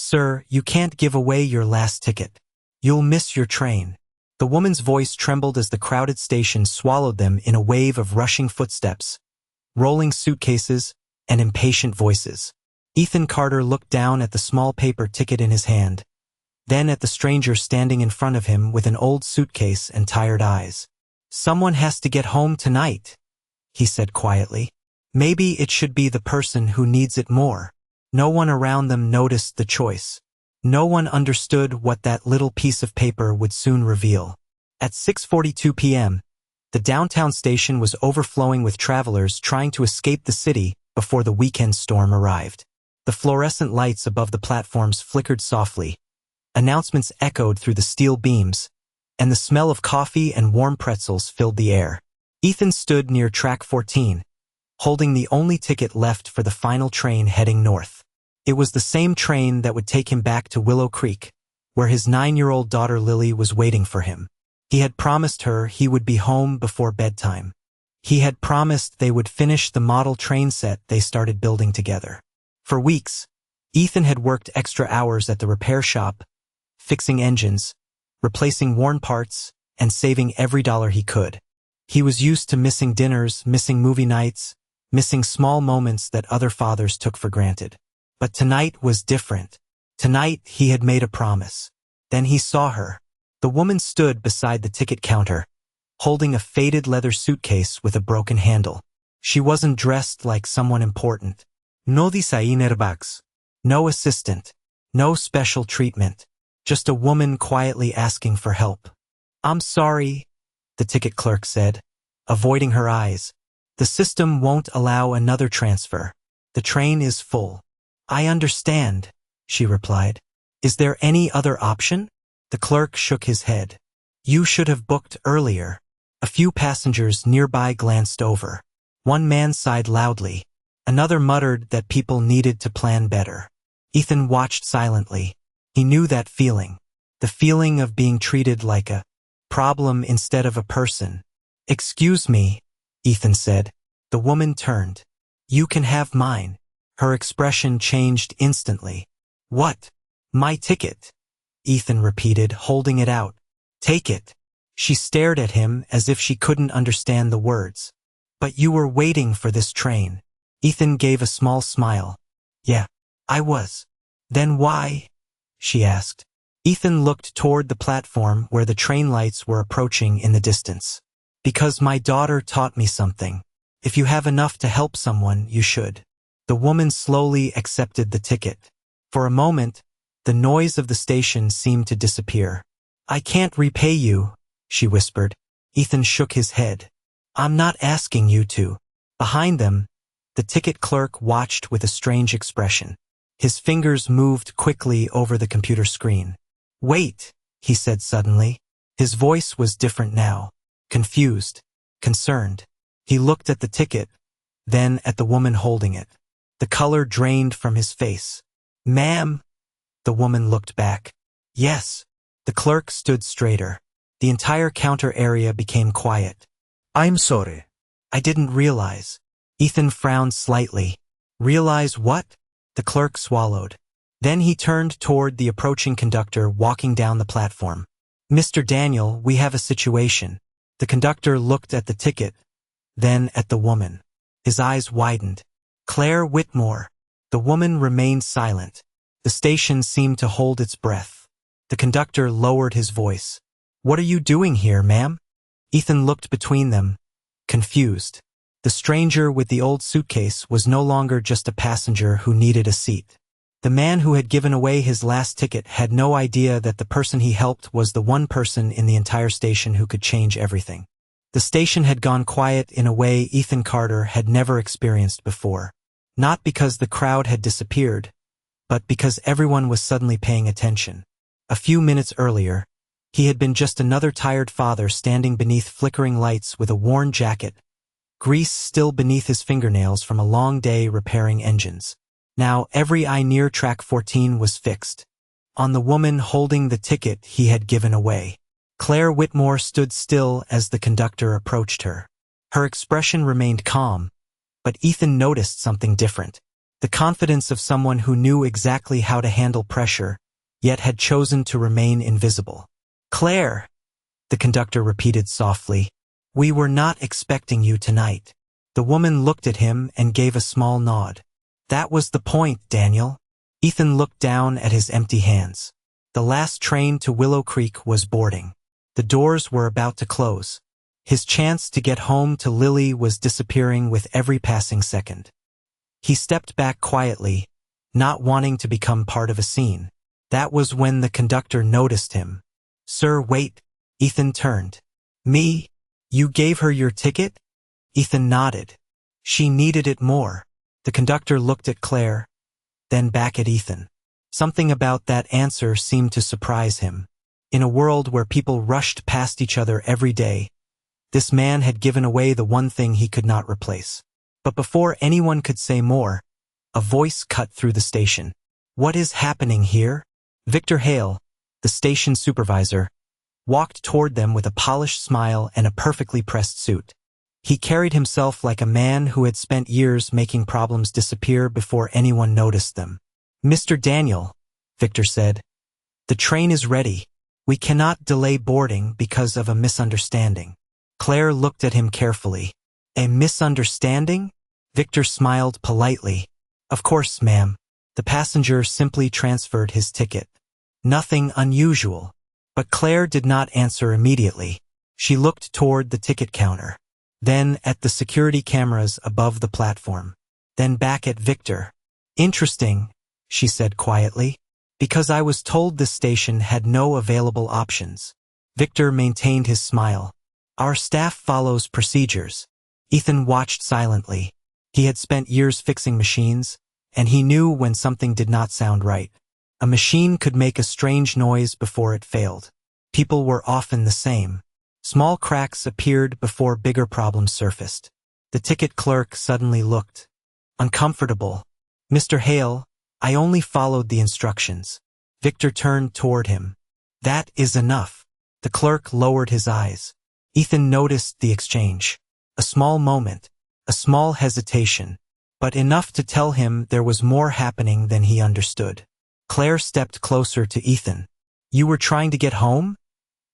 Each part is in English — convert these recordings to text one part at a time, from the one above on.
"Sir, you can't give away your last ticket. You'll miss your train." The woman's voice trembled as the crowded station swallowed them in a wave of rushing footsteps, rolling suitcases, and impatient voices. Ethan Carter looked down at the small paper ticket in his hand, then at the stranger standing in front of him with an old suitcase and tired eyes. "Someone has to get home tonight," he said quietly. "Maybe it should be the person who needs it more." No one around them noticed the choice. No one understood what that little piece of paper would soon reveal. At 6:42 p.m., the downtown station was overflowing with travelers trying to escape the city before the weekend storm arrived. The fluorescent lights above the platforms flickered softly. Announcements echoed through the steel beams, and the smell of coffee and warm pretzels filled the air. Ethan stood near track 14, holding the only ticket left for the final train heading north. It was the same train that would take him back to Willow Creek, where his 9-year-old daughter Lily was waiting for him. He had promised her he would be home before bedtime. He had promised they would finish the model train set they started building together. For weeks, Ethan had worked extra hours at the repair shop, fixing engines, replacing worn parts, and saving every dollar he could. He was used to missing dinners, missing movie nights, missing small moments that other fathers took for granted. But tonight was different. Tonight he had made a promise. Then he saw her. The woman stood beside the ticket counter, holding a faded leather suitcase with a broken handle. She wasn't dressed like someone important. No designer bags. No assistant. No special treatment. Just a woman quietly asking for help. "I'm sorry," the ticket clerk said, avoiding her eyes. "The system won't allow another transfer. The train is full." "I understand," she replied. "Is there any other option?" The clerk shook his head. "You should have booked earlier." A few passengers nearby glanced over. One man sighed loudly. Another muttered that people needed to plan better. Ethan watched silently. He knew that feeling. The feeling of being treated like a problem instead of a person. "Excuse me," Ethan said. The woman turned. "You can have mine." Her expression changed instantly. "What?" "My ticket," Ethan repeated, holding it out. "Take it." She stared at him as if she couldn't understand the words. "But you were waiting for this train." Ethan gave a small smile. "Yeah, I was." "Then why?" she asked. Ethan looked toward the platform where the train lights were approaching in the distance. "Because my daughter taught me something. If you have enough to help someone, you should." The woman slowly accepted the ticket. For a moment, the noise of the station seemed to disappear. "I can't repay you," she whispered. Ethan shook his head. "I'm not asking you to." Behind them, the ticket clerk watched with a strange expression. His fingers moved quickly over the computer screen. "Wait," he said suddenly. His voice was different now. Confused. Concerned. He looked at the ticket, then at the woman holding it. The color drained from his face. "Ma'am?" The woman looked back. "Yes." The clerk stood straighter. The entire counter area became quiet. "I'm sorry." "I didn't realize." Ethan frowned slightly. "Realize what?" The clerk swallowed. Then he turned toward the approaching conductor walking down the platform. "Mr. Daniel, we have a situation." The conductor looked at the ticket, then at the woman. His eyes widened. "Claire Whitmore." The woman remained silent. The station seemed to hold its breath. The conductor lowered his voice. "What are you doing here, ma'am?" Ethan looked between them, confused. The stranger with the old suitcase was no longer just a passenger who needed a seat. The man who had given away his last ticket had no idea that the person he helped was the one person in the entire station who could change everything. The station had gone quiet in a way Ethan Carter had never experienced before. Not because the crowd had disappeared, but because everyone was suddenly paying attention. A few minutes earlier, he had been just another tired father standing beneath flickering lights with a worn jacket, grease still beneath his fingernails from a long day repairing engines. Now every eye near track 14 was fixed on the woman holding the ticket he had given away. Claire Whitmore stood still as the conductor approached her. Her expression remained calm, but Ethan noticed something different. The confidence of someone who knew exactly how to handle pressure, yet had chosen to remain invisible. "Claire," the conductor repeated softly, "we were not expecting you tonight." The woman looked at him and gave a small nod. "That was the point, Daniel." Ethan looked down at his empty hands. The last train to Willow Creek was boarding. The doors were about to close. His chance to get home to Lily was disappearing with every passing second. He stepped back quietly, not wanting to become part of a scene. That was when the conductor noticed him. "Sir, wait." Ethan turned. "Me? You gave her your ticket?" Ethan nodded. "She needed it more." The conductor looked at Claire, then back at Ethan. Something about that answer seemed to surprise him. In a world where people rushed past each other every day, this man had given away the one thing he could not replace. But before anyone could say more, a voice cut through the station. "What is happening here?" Victor Hale, the station supervisor, walked toward them with a polished smile and a perfectly pressed suit. He carried himself like a man who had spent years making problems disappear before anyone noticed them. "Mr. Daniel," Victor said, "the train is ready. We cannot delay boarding because of a misunderstanding." Claire looked at him carefully. "A misunderstanding?" Victor smiled politely. "Of course, ma'am. The passenger simply transferred his ticket. Nothing unusual." But Claire did not answer immediately. She looked toward the ticket counter, then at the security cameras above the platform, then back at Victor. "Interesting," she said quietly, "because I was told this station had no available options." Victor maintained his smile. "Our staff follows procedures." Ethan watched silently. He had spent years fixing machines, and he knew when something did not sound right. A machine could make a strange noise before it failed. People were often the same. Small cracks appeared before bigger problems surfaced. The ticket clerk suddenly looked uncomfortable. "Mr. Hale, I only followed the instructions." Victor turned toward him. "That is enough." The clerk lowered his eyes. Ethan noticed the exchange. A small moment, a small hesitation, but enough to tell him there was more happening than he understood. Claire stepped closer to Ethan. "You were trying to get home?"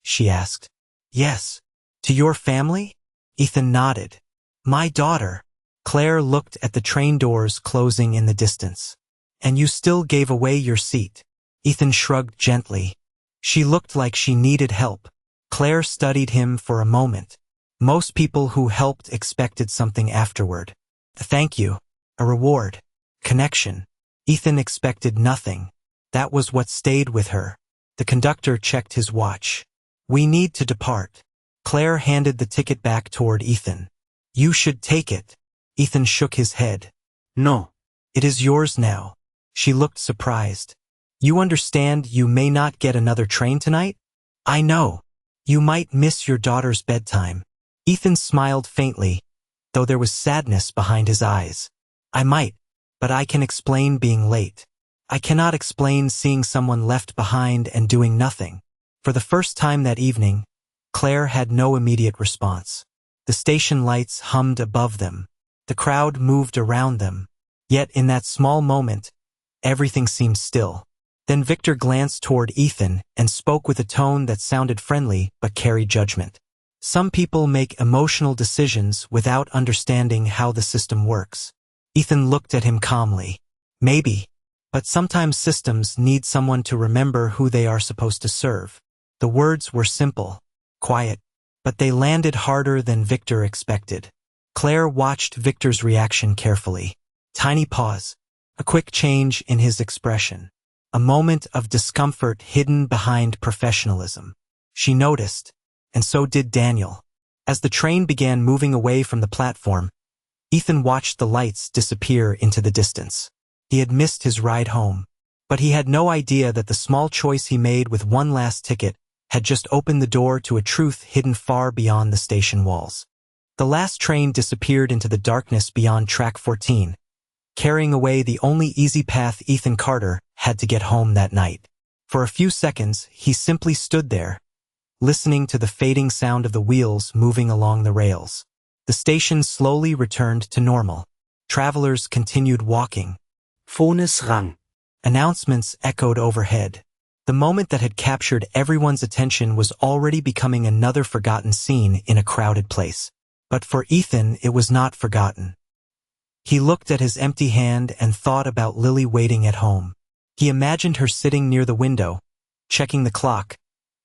she asked. "Yes." "To your family?" Ethan nodded. "My daughter." Claire looked at the train doors closing in the distance. "And you still gave away your seat?" Ethan shrugged gently. She looked like she needed help. Claire studied him for a moment. Most people who helped expected something afterward. A thank you, a reward, connection. Ethan expected nothing. That was what stayed with her. The conductor checked his watch. "We need to depart." Claire handed the ticket back toward Ethan. "You should take it." Ethan shook his head. "No. It is yours now." She looked surprised. "You understand you may not get another train tonight?" "I know. You might miss your daughter's bedtime." Ethan smiled faintly, though there was sadness behind his eyes. "I might, but I can explain being late. I cannot explain seeing someone left behind and doing nothing." For the first time that evening, Claire had no immediate response. The station lights hummed above them. The crowd moved around them. Yet in that small moment, everything seemed still. Then Victor glanced toward Ethan and spoke with a tone that sounded friendly but carried judgment. "Some people make emotional decisions without understanding how the system works." Ethan looked at him calmly. "Maybe. But sometimes systems need someone to remember who they are supposed to serve." The words were simple, quiet, but they landed harder than Victor expected. Claire watched Victor's reaction carefully. Tiny pause, a quick change in his expression, a moment of discomfort hidden behind professionalism. She noticed, and so did Daniel. As the train began moving away from the platform, Ethan watched the lights disappear into the distance. He had missed his ride home, but he had no idea that the small choice he made with one last ticket had just opened the door to a truth hidden far beyond the station walls. The last train disappeared into the darkness beyond track 14, carrying away the only easy path Ethan Carter had to get home that night. For a few seconds, he simply stood there, listening to the fading sound of the wheels moving along the rails. The station slowly returned to normal. Travelers continued walking, Phones rang. Announcements echoed overhead. The moment that had captured everyone's attention was already becoming another forgotten scene in a crowded place. But for Ethan, it was not forgotten. He looked at his empty hand and thought about Lily waiting at home. He imagined her sitting near the window, checking the clock,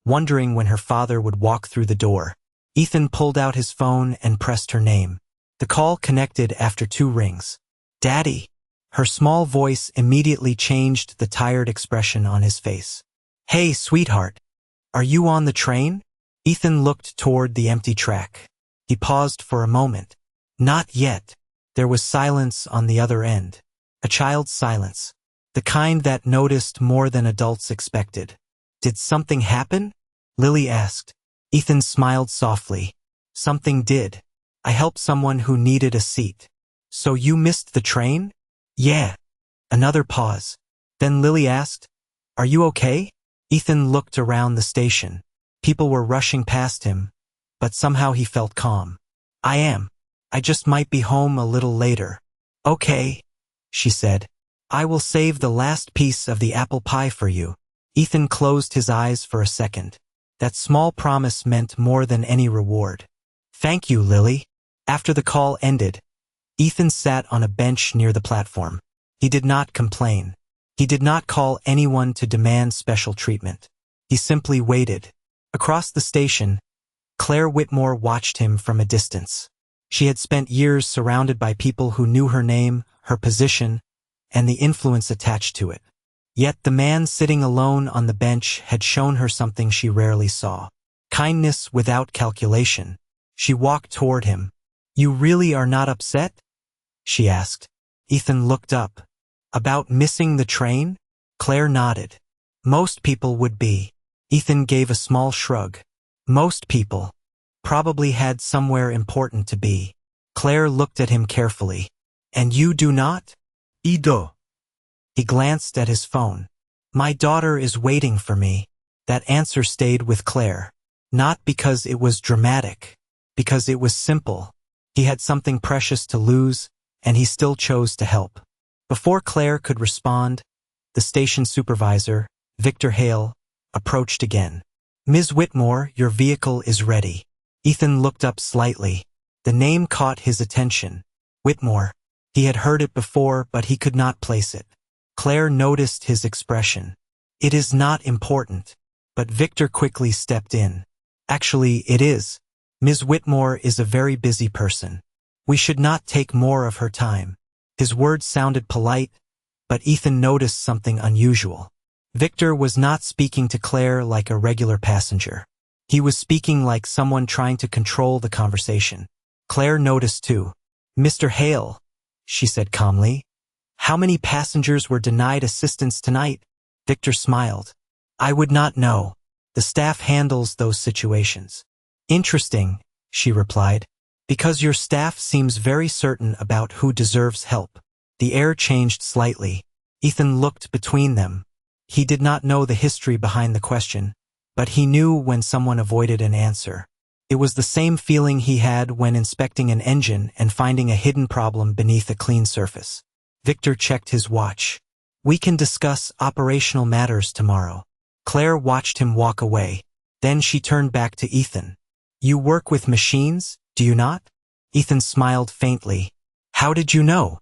wondering when her father would walk through the door. Ethan pulled out his phone and pressed her name. The call connected after 2 rings. "Daddy!" Her small voice immediately changed the tired expression on his face. "Hey, sweetheart. Are you on the train?" Ethan looked toward the empty track. He paused for a moment. Not yet. There was silence on the other end. A child's silence. The kind that noticed more than adults expected. "Did something happen?" Lily asked. Ethan smiled softly. "Something did. I helped someone who needed a seat." "So you missed the train?" "Yeah." Another pause. Then Lily asked, "Are you okay?" Ethan looked around the station. People were rushing past him, but somehow he felt calm. "I am. I just might be home a little later." "Okay," she said. "I will save the last piece of the apple pie for you." Ethan closed his eyes for a second. That small promise meant more than any reward. "Thank you, Lily." After the call ended, Ethan sat on a bench near the platform. He did not complain. He did not call anyone to demand special treatment. He simply waited. Across the station, Claire Whitmore watched him from a distance. She had spent years surrounded by people who knew her name, her position, and the influence attached to it. Yet the man sitting alone on the bench had shown her something she rarely saw. Kindness without calculation. She walked toward him. "You really are not upset?" she asked. Ethan looked up. "About missing the train?" Claire nodded. "Most people would be." Ethan gave a small shrug. "Most people probably had somewhere important to be." Claire looked at him carefully. "And you do not?" Ido. He glanced at his phone. "My daughter is waiting for me." That answer stayed with Claire. Not because it was dramatic, because it was simple. He had something precious to lose, and he still chose to help. Before Claire could respond, the station supervisor, Victor Hale, approached again. "Ms. Whitmore, your vehicle is ready." Ethan looked up slightly. The name caught his attention. Whitmore. He had heard it before, but he could not place it. Claire noticed his expression. "It is not important." But Victor quickly stepped in. "Actually, it is. Ms. Whitmore is a very busy person. We should not take more of her time." His words sounded polite, but Ethan noticed something unusual. Victor was not speaking to Claire like a regular passenger. He was speaking like someone trying to control the conversation. Claire noticed too. "Mr. Hale," she said calmly, "how many passengers were denied assistance tonight?" Victor smiled. "I would not know. The staff handles those situations." "Interesting," she replied, "because your staff seems very certain about who deserves help." The air changed slightly. Ethan looked between them. He did not know the history behind the question, but he knew when someone avoided an answer. It was the same feeling he had when inspecting an engine and finding a hidden problem beneath a clean surface. Victor checked his watch. "We can discuss operational matters tomorrow." Claire watched him walk away. Then she turned back to Ethan. "You work with machines, do you not?" Ethan smiled faintly. "How did you know?"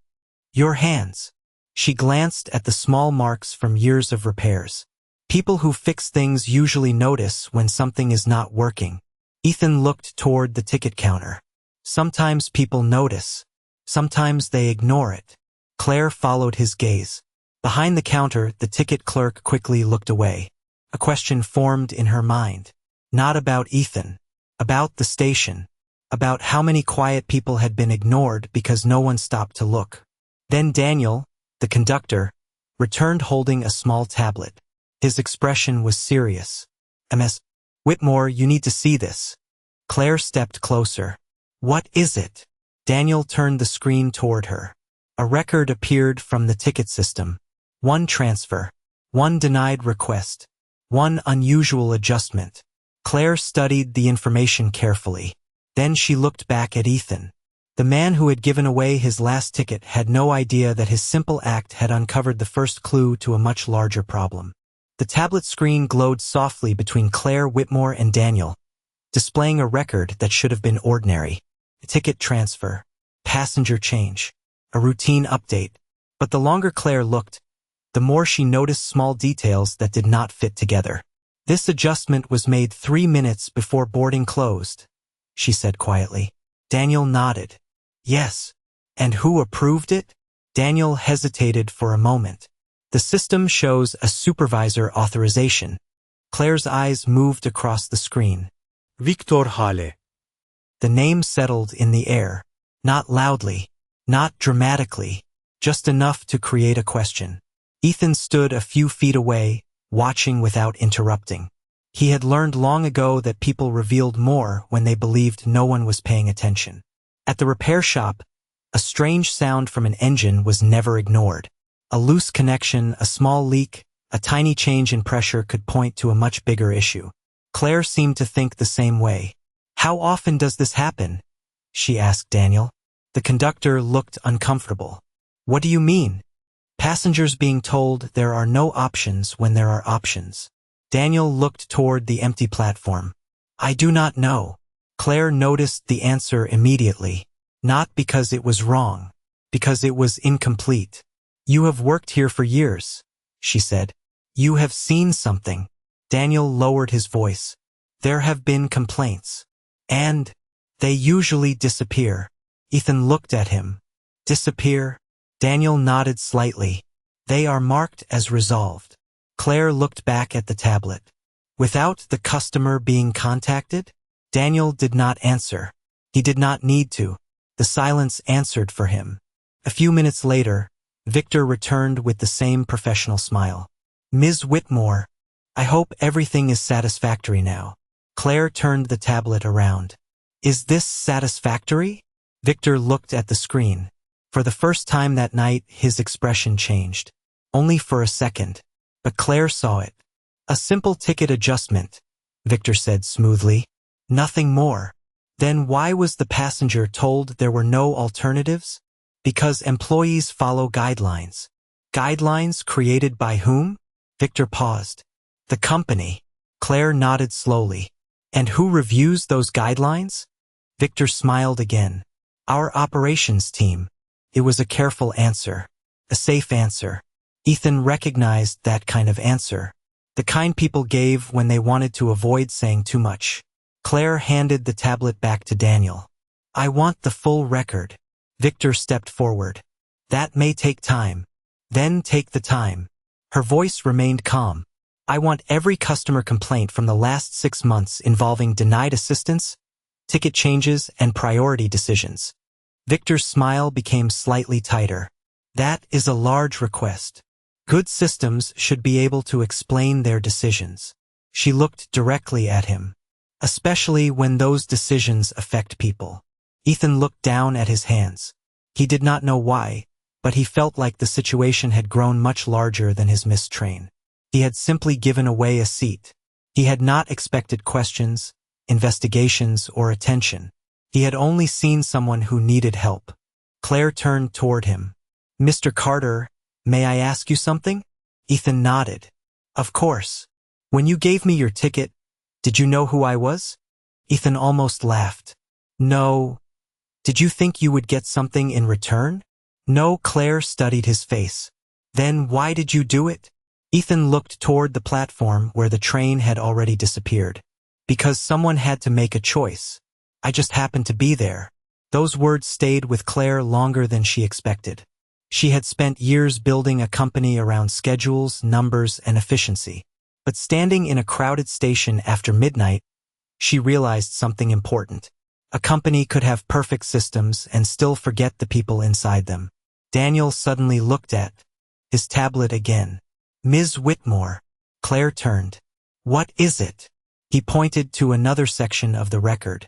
"Your hands." She glanced at the small marks from years of repairs. People who fix things usually notice when something is not working. Ethan looked toward the ticket counter. Sometimes people notice. Sometimes they ignore it. Claire followed his gaze. Behind the counter, the ticket clerk quickly looked away. A question formed in her mind. Not about Ethan. About the station. About how many quiet people had been ignored because no one stopped to look. Then Daniel, the conductor, returned holding a small tablet. His expression was serious. "Ms. Whitmore, you need to see this." Claire stepped closer. "What is it?" Daniel turned the screen toward her. A record appeared from the ticket system. One transfer. One denied request. One unusual adjustment. Claire studied the information carefully. Then she looked back at Ethan. The man who had given away his last ticket had no idea that his simple act had uncovered the first clue to a much larger problem. The tablet screen glowed softly between Claire Whitmore and Daniel, displaying a record that should have been ordinary. A ticket transfer, passenger change, a routine update. But the longer Claire looked, the more she noticed small details that did not fit together. This adjustment was made 3 minutes before boarding closed, she said quietly. Daniel nodded. Yes. And who approved it? Daniel hesitated for a moment. The system shows a supervisor authorization. Claire's eyes moved across the screen. Victor Hale. The name settled in the air. Not loudly, not dramatically, just enough to create a question. Ethan stood a few feet away, watching without interrupting. He had learned long ago that people revealed more when they believed no one was paying attention. At the repair shop, a strange sound from an engine was never ignored. A loose connection, a small leak, a tiny change in pressure could point to a much bigger issue. Claire seemed to think the same way. How often does this happen? She asked Daniel. The conductor looked uncomfortable. What do you mean? Passengers being told there are no options when there are options. Daniel looked toward the empty platform. I do not know. Claire noticed the answer immediately. Not because it was wrong, because it was incomplete. You have worked here for years, she said. You have seen something. Daniel lowered his voice. There have been complaints. And they usually disappear. Ethan looked at him. Disappear? Daniel nodded slightly. They are marked as resolved. Claire looked back at the tablet. Without the customer being contacted? Daniel did not answer. He did not need to. The silence answered for him. A few minutes later, Victor returned with the same professional smile. Ms. Whitmore, I hope everything is satisfactory now. Claire turned the tablet around. Is this satisfactory? Victor looked at the screen. For the first time that night, his expression changed. Only for a second. But Claire saw it. A simple ticket adjustment, Victor said smoothly. Nothing more. Then why was the passenger told there were no alternatives? Because employees follow guidelines. Guidelines created by whom? Victor paused. The company. Claire nodded slowly. And who reviews those guidelines? Victor smiled again. Our operations team. It was a careful answer. A safe answer. Ethan recognized that kind of answer. The kind people gave when they wanted to avoid saying too much. Claire handed the tablet back to Daniel. I want the full record. Victor stepped forward. That may take time. Then take the time. Her voice remained calm. I want every customer complaint from the last 6 months involving denied assistance, ticket changes, and priority decisions. Victor's smile became slightly tighter. That is a large request. Good systems should be able to explain their decisions. She looked directly at him. Especially when those decisions affect people. Ethan looked down at his hands. He did not know why, but he felt like the situation had grown much larger than his missed train. He had simply given away a seat. He had not expected questions, investigations, or attention. He had only seen someone who needed help. Claire turned toward him. Mr. Carter, may I ask you something? Ethan nodded. Of course. When you gave me your ticket, did you know who I was? Ethan almost laughed. No. Did you think you would get something in return? No. Claire studied his face. Then why did you do it? Ethan looked toward the platform where the train had already disappeared. Because someone had to make a choice. I just happened to be there. Those words stayed with Claire longer than she expected. She had spent years building a company around schedules, numbers, and efficiency. But standing in a crowded station after midnight, she realized something important. A company could have perfect systems and still forget the people inside them. Daniel suddenly looked at his tablet again. Ms. Whitmore. Claire turned. What is it? He pointed to another section of the record.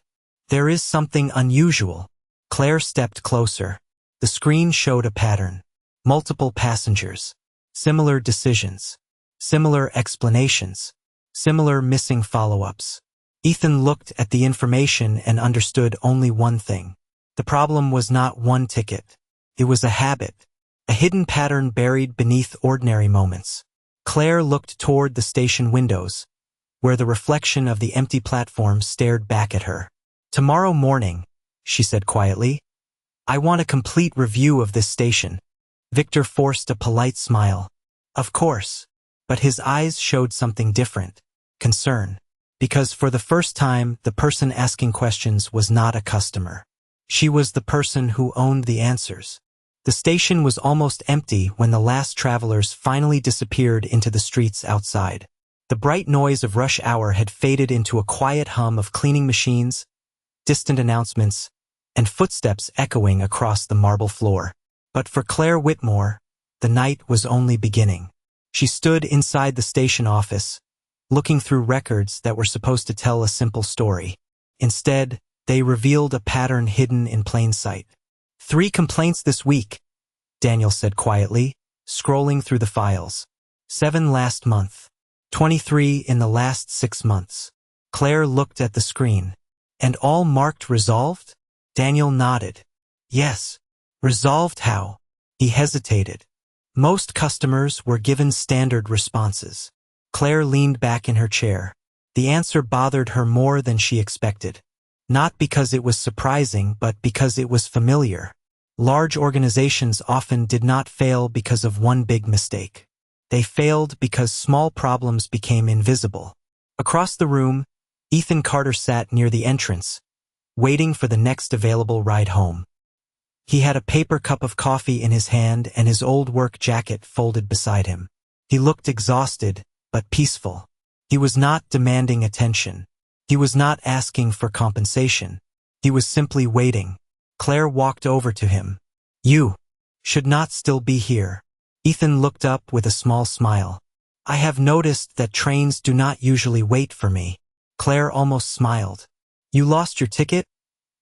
There is something unusual. Claire stepped closer. The screen showed a pattern. Multiple passengers. Similar decisions. Similar explanations. Similar missing follow-ups. Ethan looked at the information and understood only one thing. The problem was not one ticket. It was a habit, a hidden pattern buried beneath ordinary moments. Claire looked toward the station windows, where the reflection of the empty platform stared back at her. "Tomorrow morning," she said quietly, "I want a complete review of this station." Victor forced a polite smile. "Of course." But his eyes showed something different, concern. Because for the first time, the person asking questions was not a customer. She was the person who owned the answers. The station was almost empty when the last travelers finally disappeared into the streets outside. The bright noise of rush hour had faded into a quiet hum of cleaning machines, distant announcements, and footsteps echoing across the marble floor. But for Claire Whitmore, the night was only beginning. She stood inside the station office, looking through records that were supposed to tell a simple story. Instead, they revealed a pattern hidden in plain sight. 3 complaints this week," Daniel said quietly, scrolling through the files. 7 last month. 23 in the last 6 months. Claire looked at the screen. "And all marked resolved?" Daniel nodded. "Yes." "Resolved how?" He hesitated. Most customers were given standard responses. Claire leaned back in her chair. The answer bothered her more than she expected. Not because it was surprising, but because it was familiar. Large organizations often did not fail because of one big mistake. They failed because small problems became invisible. Across the room, Ethan Carter sat near the entrance, waiting for the next available ride home. He had a paper cup of coffee in his hand and his old work jacket folded beside him. He looked exhausted, but peaceful. He was not demanding attention. He was not asking for compensation. He was simply waiting. Claire walked over to him. "You should not still be here." Ethan looked up with a small smile. "I have noticed that trains do not usually wait for me." Claire almost smiled. "You lost your ticket,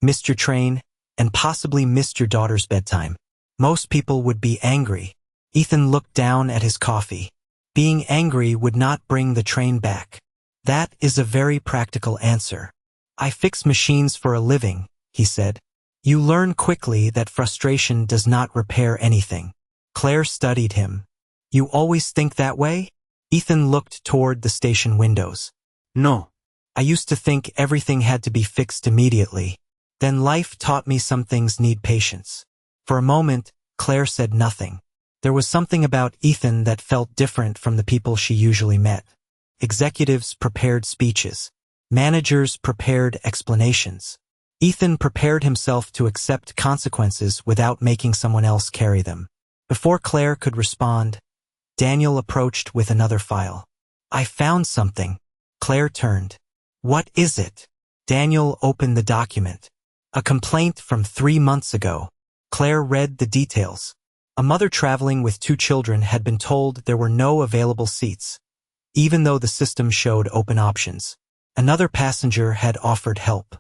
missed your train, and possibly missed your daughter's bedtime. Most people would be angry." Ethan looked down at his coffee. Being angry would not bring the train back. "That is a very practical answer. I fix machines for a living," he said. "You learn quickly that frustration does not repair anything." Claire studied him. "You always think that way?" Ethan looked toward the station windows. No. "I used to think everything had to be fixed immediately. Then life taught me some things need patience." For a moment, Claire said nothing. There was something about Ethan that felt different from the people she usually met. Executives prepared speeches. Managers prepared explanations. Ethan prepared himself to accept consequences without making someone else carry them. Before Claire could respond, Daniel approached with another file. "I found something." Claire turned. "What is it?" Daniel opened the document. A complaint from 3 months ago. Claire read the details. A mother traveling with 2 children had been told there were no available seats, even though the system showed open options. Another passenger had offered help.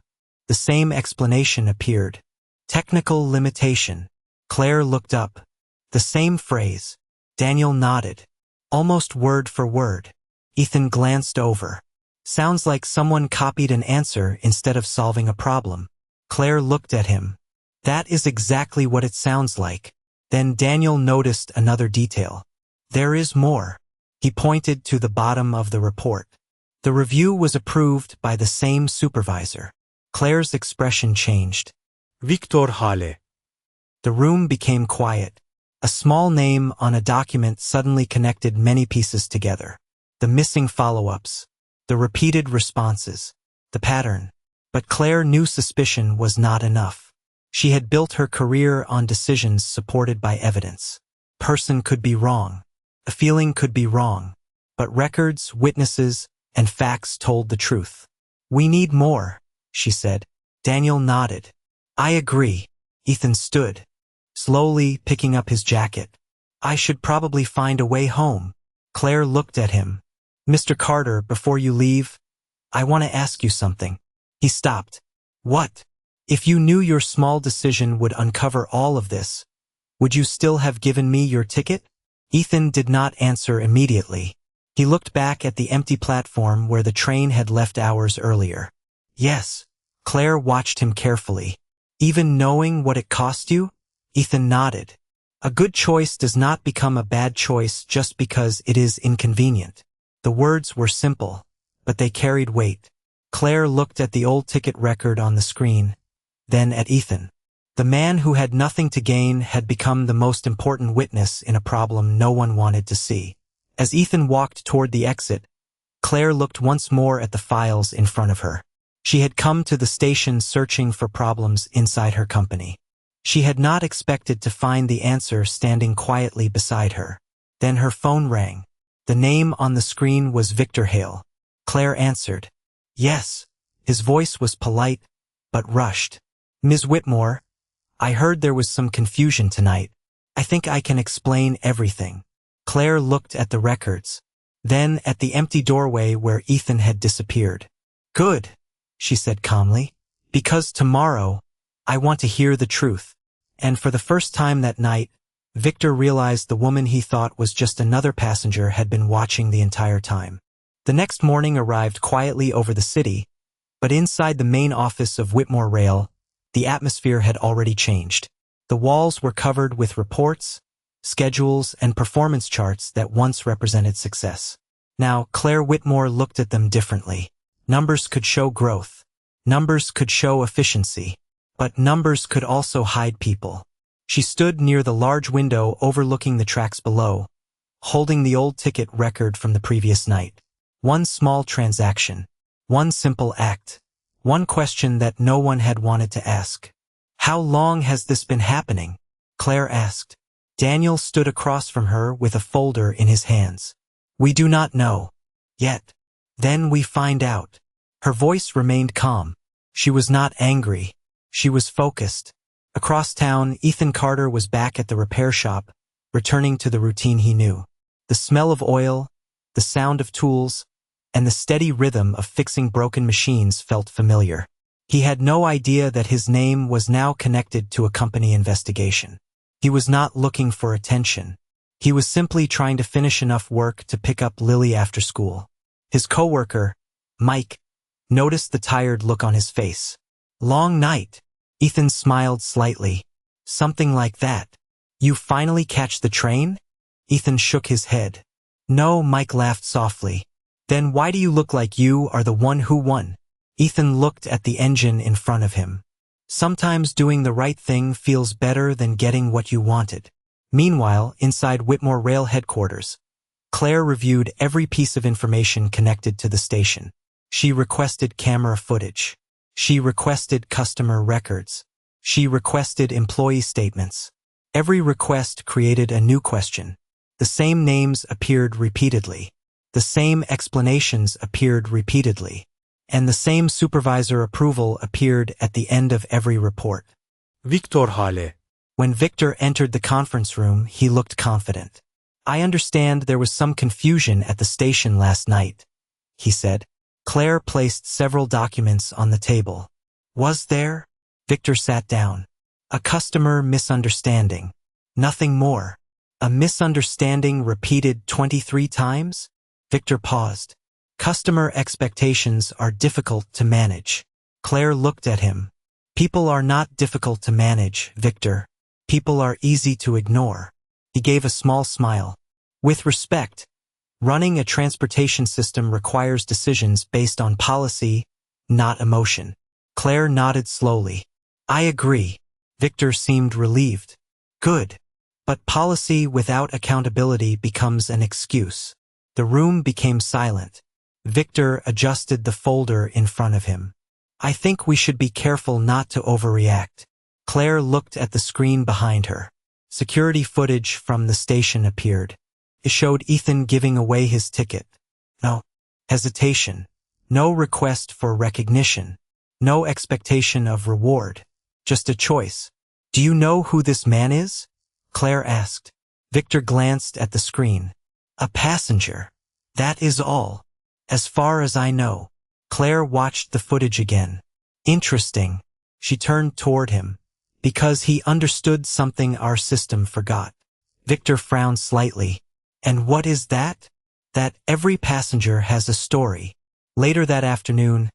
The same explanation appeared. "Technical limitation." Claire looked up. The same phrase. Daniel nodded. Almost word for word. Ethan glanced over. "Sounds like someone copied an answer instead of solving a problem." Claire looked at him. "That is exactly what it sounds like." Then Daniel noticed another detail. "There is more." He pointed to the bottom of the report. The review was approved by the same supervisor. Claire's expression changed. Victor Hale. The room became quiet. A small name on a document suddenly connected many pieces together. The missing follow-ups, the repeated responses, the pattern. But Claire knew suspicion was not enough. She had built her career on decisions supported by evidence. Person could be wrong. A feeling could be wrong. But records, witnesses, and facts told the truth. "We need more," she said. Daniel nodded. "I agree." Ethan stood, slowly picking up his jacket. "I should probably find a way home." Claire looked at him. "Mr. Carter, before you leave, I want to ask you something." He stopped. "What?" "If you knew your small decision would uncover all of this, would you still have given me your ticket?" Ethan did not answer immediately. He looked back at the empty platform where the train had left hours earlier. "Yes." Claire watched him carefully. Even knowing what it cost you? Ethan nodded. A good choice does not become a bad choice just because it is inconvenient. The words were simple, but they carried weight. Claire looked at the old ticket record on the screen, then at Ethan. The man who had nothing to gain had become the most important witness in a problem no one wanted to see. As Ethan walked toward the exit, Claire looked once more at the files in front of her. She had come to the station searching for problems inside her company. She had not expected to find the answer standing quietly beside her. Then her phone rang. The name on the screen was Victor Hale. Claire answered. Yes. His voice was polite, but rushed. Ms. Whitmore, I heard there was some confusion tonight. I think I can explain everything. Claire looked at the records, then at the empty doorway where Ethan had disappeared. Good, she said calmly, because tomorrow I want to hear the truth. And for the first time that night, Victor realized the woman he thought was just another passenger had been watching the entire time. The next morning arrived quietly over the city, but inside the main office of Whitmore Rail, the atmosphere had already changed. The walls were covered with reports, schedules, and performance charts that once represented success. Now, Claire Whitmore looked at them differently. Numbers could show growth. Numbers could show efficiency. But numbers could also hide people. She stood near the large window overlooking the tracks below, holding the old ticket record from the previous night. One small transaction. One simple act. One question that no one had wanted to ask. How long has this been happening? Claire asked. Daniel stood across from her with a folder in his hands. We do not know. Yet. Then we find out. Her voice remained calm. She was not angry. She was focused. Across town, Ethan Carter was back at the repair shop, returning to the routine he knew. The smell of oil, the sound of tools, and the steady rhythm of fixing broken machines felt familiar. He had no idea that his name was now connected to a company investigation. He was not looking for attention. He was simply trying to finish enough work to pick up Lily after school. His coworker, Mike, noticed the tired look on his face. Long night. Ethan smiled slightly. Something like that. You finally catch the train? Ethan shook his head. No, Mike laughed softly. Then why do you look like you are the one who won? Ethan looked at the engine in front of him. Sometimes doing the right thing feels better than getting what you wanted. Meanwhile, inside Whitmore Rail headquarters, Claire reviewed every piece of information connected to the station. She requested camera footage. She requested customer records. She requested employee statements. Every request created a new question. The same names appeared repeatedly. The same explanations appeared repeatedly. And the same supervisor approval appeared at the end of every report. Victor Hale. When Victor entered the conference room, he looked confident. I understand there was some confusion at the station last night, he said. Claire placed several documents on the table. Was there? Victor sat down. A customer misunderstanding. Nothing more. A misunderstanding repeated 23 times? Victor paused. Customer expectations are difficult to manage. Claire looked at him. People are not difficult to manage, Victor. People are easy to ignore. He gave a small smile. With respect, running a transportation system requires decisions based on policy, not emotion. Claire nodded slowly. I agree. Victor seemed relieved. Good. But policy without accountability becomes an excuse. The room became silent. Victor adjusted the folder in front of him. I think we should be careful not to overreact. Claire looked at the screen behind her. Security footage from the station appeared. It showed Ethan giving away his ticket. No hesitation. No request for recognition. No expectation of reward. Just a choice. Do you know who this man is? Claire asked. Victor glanced at the screen. A passenger. That is all. As far as I know. Claire watched the footage again. Interesting. She turned toward him. Because he understood something our system forgot. Victor frowned slightly. And what is that? That every passenger has a story. Later that afternoon,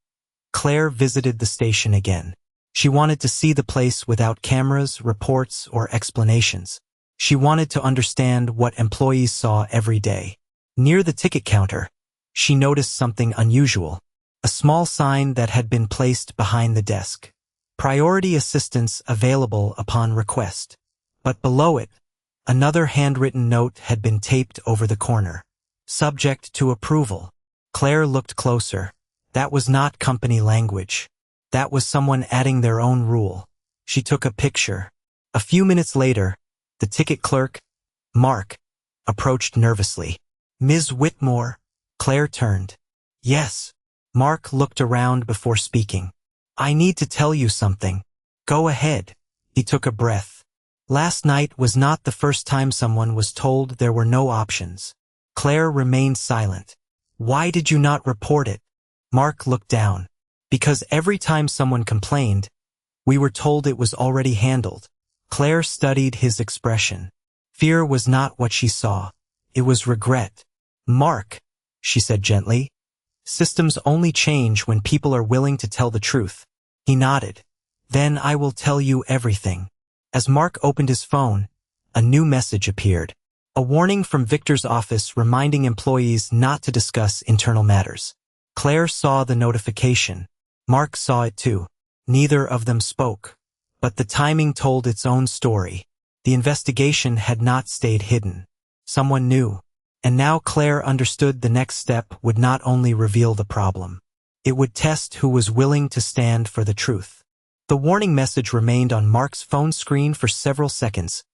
Claire visited the station again. She wanted to see the place without cameras, reports, or explanations. She wanted to understand what employees saw every day. Near the ticket counter, she noticed something unusual. A small sign that had been placed behind the desk. Priority assistance available upon request. But below it, another handwritten note had been taped over the corner. Subject to approval. Claire looked closer. That was not company language. That was someone adding their own rule. She took a picture. A few minutes later, the ticket clerk, Mark, approached nervously. Ms. Whitmore? Claire turned. Yes. Mark looked around before speaking. I need to tell you something. Go ahead. He took a breath. Last night was not the first time someone was told there were no options. Claire remained silent. Why did you not report it? Mark looked down. Because every time someone complained, we were told it was already handled. Claire studied his expression. Fear was not what she saw. It was regret. Mark, she said gently. Systems only change when people are willing to tell the truth. He nodded. Then I will tell you everything. As Mark opened his phone, a new message appeared. A warning from Victor's office reminding employees not to discuss internal matters. Claire saw the notification. Mark saw it too. Neither of them spoke. But the timing told its own story. The investigation had not stayed hidden. Someone knew. And now Claire understood the next step would not only reveal the problem. It would test who was willing to stand for the truth. The warning message remained on Mark's phone screen for several seconds,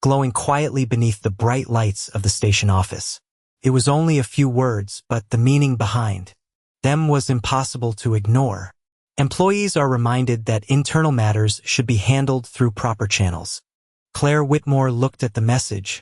glowing quietly beneath the bright lights of the station office. It was only a few words, but the meaning behind them was impossible to ignore. Employees are reminded that internal matters should be handled through proper channels. Claire Whitmore looked at the message,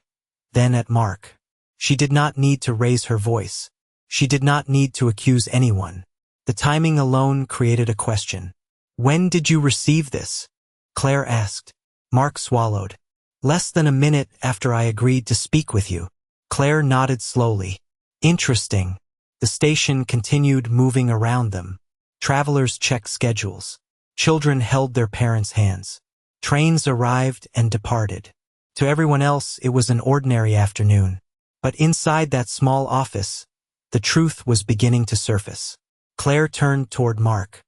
then at Mark. She did not need to raise her voice. She did not need to accuse anyone. The timing alone created a question. When did you receive this? Claire asked. Mark swallowed. Less than a minute after I agreed to speak with you. Claire nodded slowly. Interesting. The station continued moving around them. Travelers checked schedules. Children held their parents' hands. Trains arrived and departed. To everyone else, it was an ordinary afternoon. But inside that small office, the truth was beginning to surface. Claire turned toward Mark.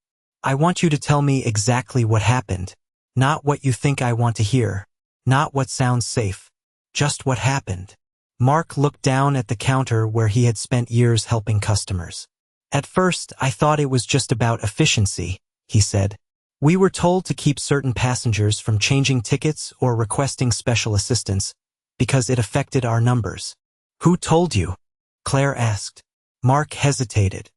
I want you to tell me exactly what happened. Not what you think I want to hear. Not what sounds safe. Just what happened. Mark looked down at the counter where he had spent years helping customers. At first, I thought it was just about efficiency, he said. We were told to keep certain passengers from changing tickets or requesting special assistance because it affected our numbers. Who told you? Claire asked. Mark hesitated.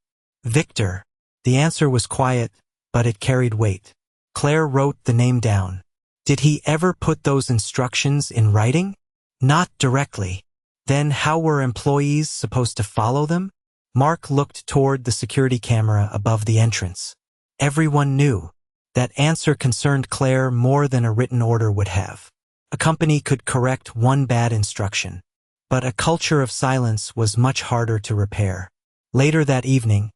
Victor. The answer was quiet, but it carried weight. Claire wrote the name down. Did he ever put those instructions in writing? Not directly. Then how were employees supposed to follow them? Mark looked toward the security camera above the entrance. Everyone knew. That answer concerned Claire more than a written order would have. A company could correct one bad instruction, but a culture of silence was much harder to repair. Later that evening,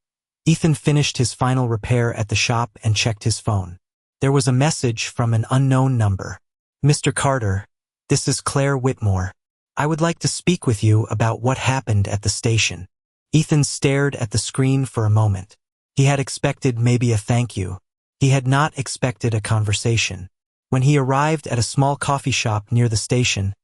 Ethan finished his final repair at the shop and checked his phone. There was a message from an unknown number. Mr. Carter, this is Claire Whitmore. I would like to speak with you about what happened at the station. Ethan stared at the screen for a moment. He had expected maybe a thank you. He had not expected a conversation. When he arrived at a small coffee shop near the station,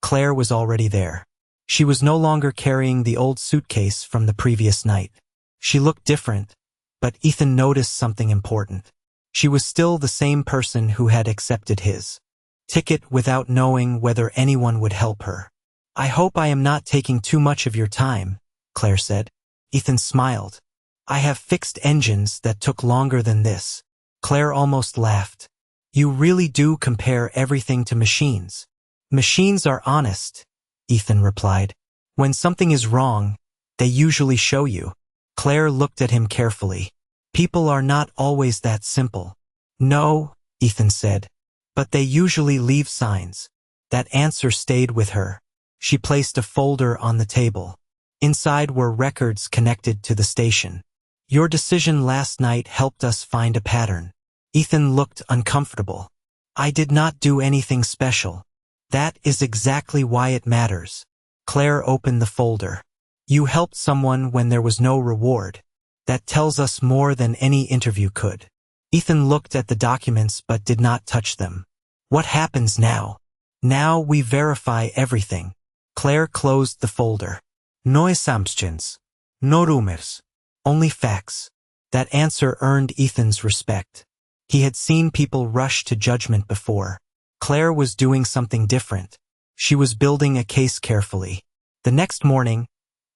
Claire was already there. She was no longer carrying the old suitcase from the previous night. She looked different, but Ethan noticed something important. She was still the same person who had accepted his ticket without knowing whether anyone would help her. I hope I am not taking too much of your time, Claire said. Ethan smiled. I have fixed engines that took longer than this. Claire almost laughed. You really do compare everything to machines. Machines are honest, Ethan replied. When something is wrong, they usually show you. Claire looked at him carefully. People are not always that simple. No, Ethan said, but they usually leave signs. That answer stayed with her. She placed a folder on the table. Inside were records connected to the station. Your decision last night helped us find a pattern. Ethan looked uncomfortable. I did not do anything special. That is exactly why it matters. Claire opened the folder. You helped someone when there was no reward. That tells us more than any interview could. Ethan looked at the documents but did not touch them. What happens now? Now we verify everything. Claire closed the folder. No assumptions. No rumors. Only facts. That answer earned Ethan's respect. He had seen people rush to judgment before. Claire was doing something different. She was building a case carefully. The next morning,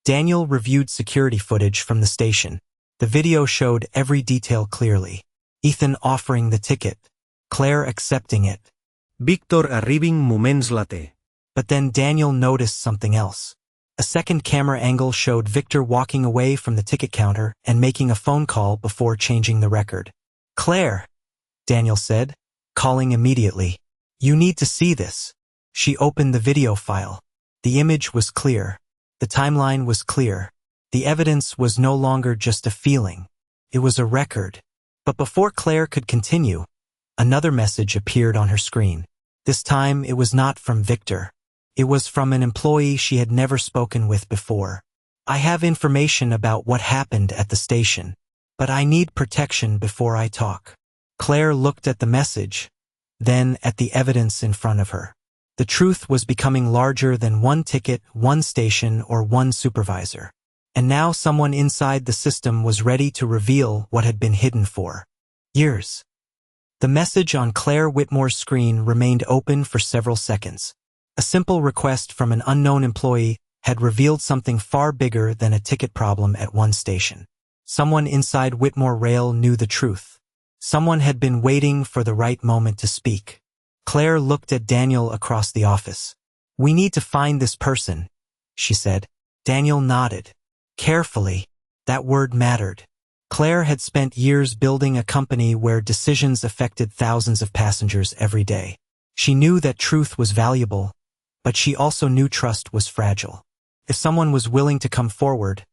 Daniel reviewed security footage from the station. The video showed every detail clearly. Ethan offering the ticket. Claire accepting it. Víctor arribing moments later. But then Daniel noticed something else. A second camera angle showed Victor walking away from the ticket counter and making a phone call before changing the record. Claire, Daniel said, calling immediately. You need to see this. She opened the video file. The image was clear. The timeline was clear. The evidence was no longer just a feeling. It was a record. But before Claire could continue, another message appeared on her screen. This time it was not from Victor. It was from an employee she had never spoken with before. I have information about what happened at the station, but I need protection before I talk. Claire looked at the message, then at the evidence in front of her. The truth was becoming larger than one ticket, one station, or one supervisor. And now someone inside the system was ready to reveal what had been hidden for years. The message on Claire Whitmore's screen remained open for several seconds. A simple request from an unknown employee had revealed something far bigger than a ticket problem at one station. Someone inside Whitmore Rail knew the truth. Someone had been waiting for the right moment to speak. Claire looked at Daniel across the office. We need to find this person, she said. Daniel nodded. Carefully. That word mattered. Claire had spent years building a company where decisions affected thousands of passengers every day. She knew that truth was valuable, but she also knew trust was fragile. If someone was willing to come forward,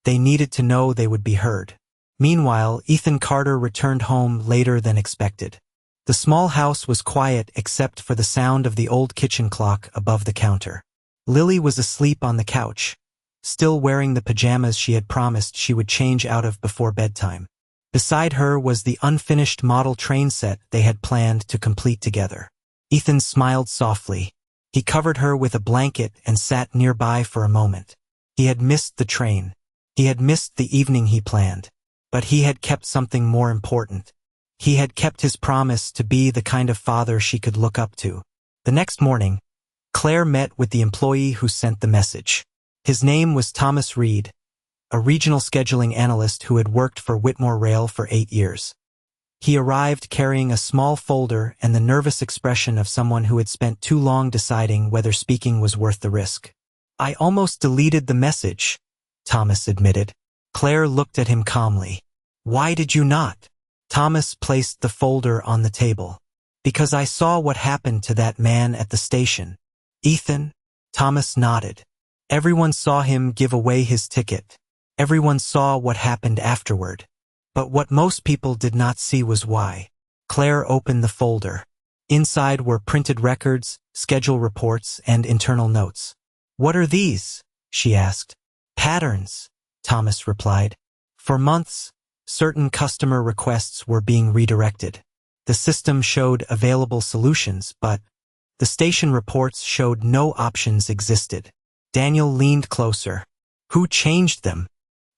they needed to know they would be heard. Meanwhile, Ethan Carter returned home later than expected. The small house was quiet except for the sound of the old kitchen clock above the counter. Lily was asleep on the couch, still wearing the pajamas she had promised she would change out of before bedtime. Beside her was the unfinished model train set they had planned to complete together. Ethan smiled softly. He covered her with a blanket and sat nearby for a moment. He had missed the train. He had missed the evening he planned. But he had kept something more important. He had kept his promise to be the kind of father she could look up to. The next morning, Claire met with the employee who sent the message. His name was Thomas Reed, a regional scheduling analyst who had worked for Whitmore Rail for 8 years. He arrived carrying a small folder and the nervous expression of someone who had spent too long deciding whether speaking was worth the risk. I almost deleted the message, Thomas admitted. Claire looked at him calmly. Why did you not? Thomas placed the folder on the table. Because I saw what happened to that man at the station. Ethan? Thomas nodded. Everyone saw him give away his ticket. Everyone saw what happened afterward. But what most people did not see was why. Claire opened the folder. Inside were printed records, schedule reports, and internal notes. What are these? She asked. Patterns, Thomas replied. For months, certain customer requests were being redirected. The system showed available solutions, but the station reports showed no options existed. Daniel leaned closer. Who changed them?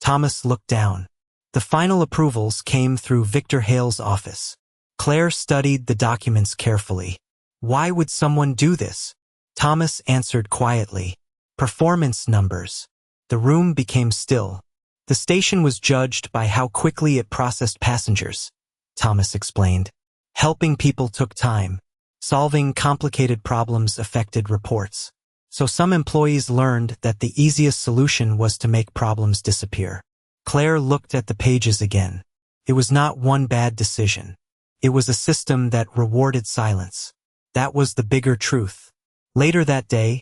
Thomas looked down. The final approvals came through Victor Hale's office. Claire studied the documents carefully. Why would someone do this? Thomas answered quietly. Performance numbers. The room became still. The station was judged by how quickly it processed passengers, Thomas explained. Helping people took time. Solving complicated problems affected reports. So some employees learned that the easiest solution was to make problems disappear. Claire looked at the pages again. It was not one bad decision. It was a system that rewarded silence. That was the bigger truth. Later that day,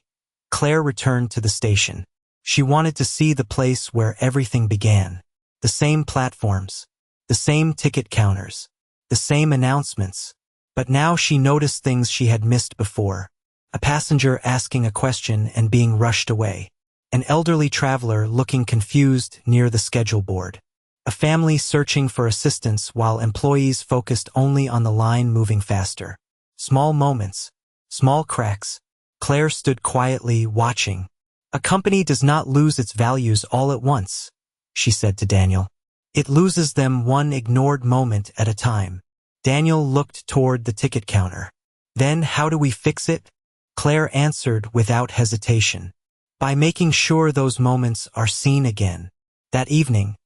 Claire returned to the station. She wanted to see the place where everything began. The same platforms. The same ticket counters. the same announcements. But now she noticed things she had missed before. A passenger asking a question and being rushed away. An elderly traveler looking confused near the schedule board. A family searching for assistance while employees focused only on the line moving faster. Small moments, small cracks. Claire stood quietly, watching. A company does not lose its values all at once, she said to Daniel. It loses them one ignored moment at a time. Daniel looked toward the ticket counter. Then how do we fix it? Claire answered without hesitation. By making sure those moments are seen again. That evening,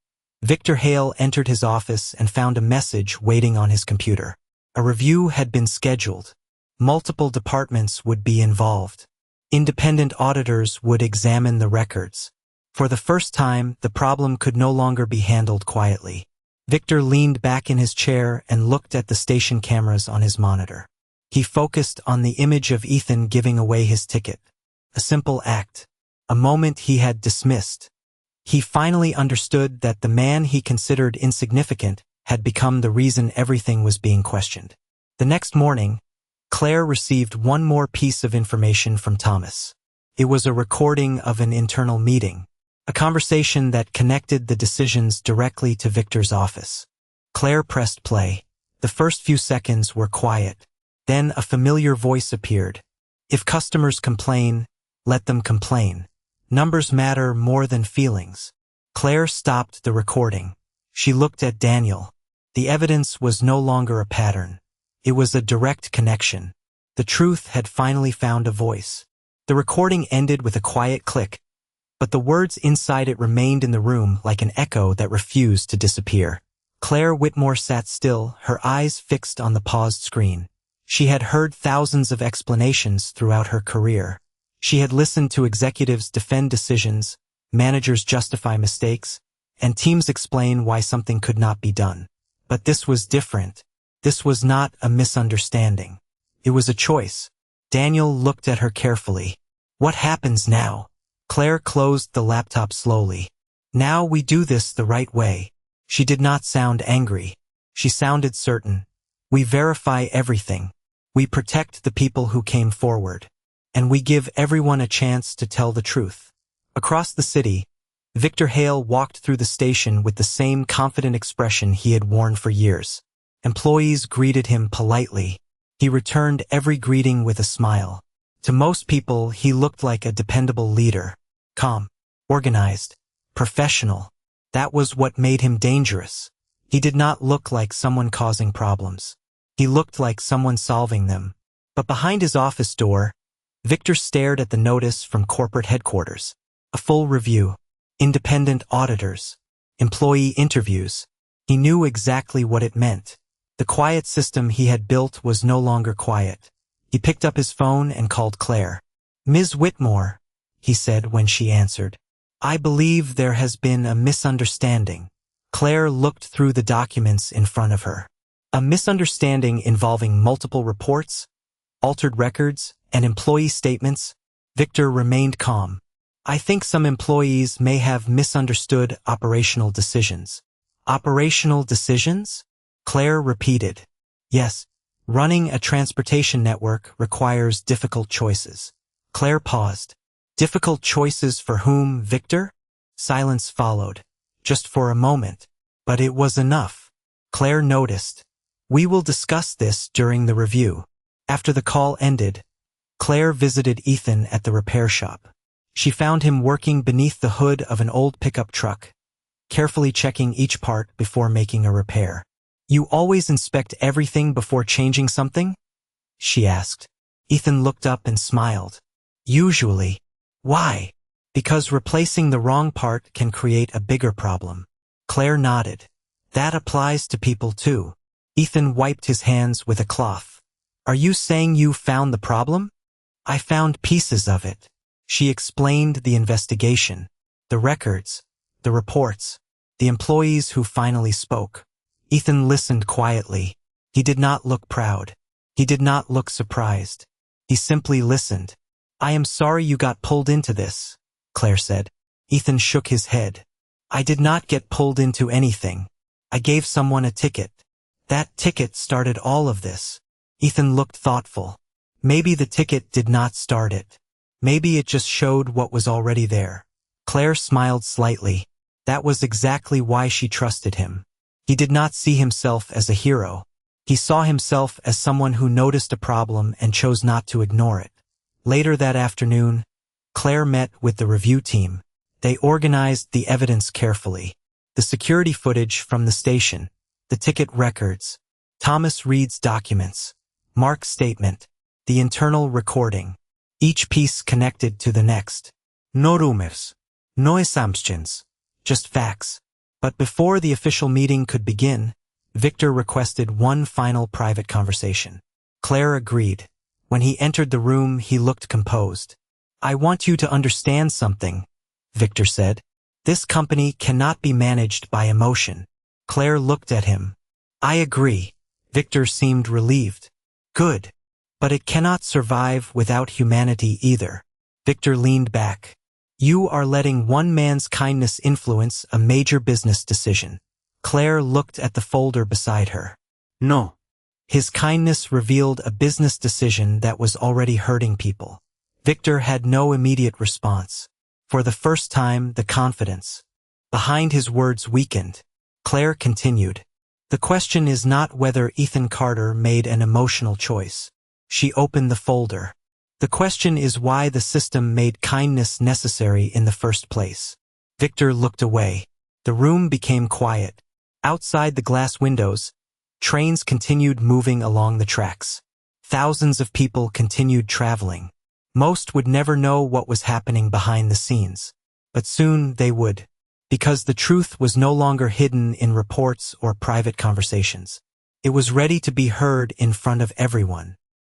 Victor Hale entered his office and found a message waiting on his computer. A review had been scheduled. Multiple departments would be involved. Independent auditors would examine the records. For the first time, the problem could no longer be handled quietly. Victor leaned back in his chair and looked at the station cameras on his monitor. He focused on the image of Ethan giving away his ticket. A simple act. A moment he had dismissed. He finally understood that the man he considered insignificant had become the reason everything was being questioned. The next morning, Claire received one more piece of information from Thomas. It was a recording of an internal meeting, a conversation that connected the decisions directly to Victor's office. Claire pressed play. The first few seconds were quiet. Then a familiar voice appeared. If customers complain, let them complain. Numbers matter more than feelings. Claire stopped the recording. She looked at Daniel. The evidence was no longer a pattern. It was a direct connection. The truth had finally found a voice. The recording ended with a quiet click, but the words inside it remained in the room like an echo that refused to disappear. Claire Whitmore sat still, her eyes fixed on the paused screen. She had heard thousands of explanations throughout her career. She had listened to executives defend decisions, managers justify mistakes, and teams explain why something could not be done. But this was different. This was not a misunderstanding. It was a choice. Daniel looked at her carefully. What happens now? Claire closed the laptop slowly. Now we do this the right way. She did not sound angry. She sounded certain. We verify everything. We protect the people who came forward. And we give everyone a chance to tell the truth. Across the city, Victor Hale walked through the station with the same confident expression he had worn for years. Employees greeted him politely. He returned every greeting with a smile. To most people, he looked like a dependable leader. Calm, organized, professional. That was what made him dangerous. He did not look like someone causing problems. He looked like someone solving them. But behind his office door, Victor stared at the notice from corporate headquarters. A full review. Independent auditors. Employee interviews. He knew exactly what it meant. The quiet system he had built was no longer quiet. He picked up his phone and called Claire. Ms. Whitmore, he said when she answered. I believe there has been a misunderstanding. Claire looked through the documents in front of her. A misunderstanding involving multiple reports, altered records, and employee statements. Victor remained calm. I think some employees may have misunderstood operational decisions. Operational decisions? Claire repeated. Yes, running a transportation network requires difficult choices. Claire paused. Difficult choices for whom, Victor? Silence followed. Just for a moment. But it was enough. Claire noticed. We will discuss this during the review. After the call ended, Claire visited Ethan at the repair shop. She found him working beneath the hood of an old pickup truck, carefully checking each part before making a repair. You always inspect everything before changing something? She asked. Ethan looked up and smiled. Usually. Why? Because replacing the wrong part can create a bigger problem. Claire nodded. That applies to people too. Ethan wiped his hands with a cloth. Are you saying you found the problem? I found pieces of it. She explained the investigation, the records, the reports, the employees who finally spoke. Ethan listened quietly. He did not look proud. He did not look surprised. He simply listened. I am sorry you got pulled into this, Claire said. Ethan shook his head. I did not get pulled into anything. I gave someone a ticket. That ticket started all of this. Ethan looked thoughtful. Maybe the ticket did not start it. Maybe it just showed what was already there. Claire smiled slightly. That was exactly why she trusted him. He did not see himself as a hero. He saw himself as someone who noticed a problem and chose not to ignore it. Later that afternoon, Claire met with the review team. They organized the evidence carefully. The security footage from the station, the ticket records, Thomas Reed's documents, Mark's statement, the internal recording, each piece connected to the next. No rumors, no assumptions, just facts. But before the official meeting could begin, Victor requested one final private conversation. Claire agreed. When he entered the room, he looked composed. I want you to understand something, Victor said. This company cannot be managed by emotion. Claire looked at him. I agree. Victor seemed relieved. Good. But it cannot survive without humanity either. Victor leaned back. You are letting one man's kindness influence a major business decision. Claire looked at the folder beside her. No. His kindness revealed a business decision that was already hurting people. Victor had no immediate response. For the first time, the confidence behind his words weakened. Claire continued. The question is not whether Ethan Carter made an emotional choice. She opened the folder. The question is why the system made kindness necessary in the first place. Victor looked away. The room became quiet. Outside the glass windows, trains continued moving along the tracks. Thousands of people continued traveling. Most would never know what was happening behind the scenes. But soon they would. Because the truth was no longer hidden in reports or private conversations. It was ready to be heard in front of everyone.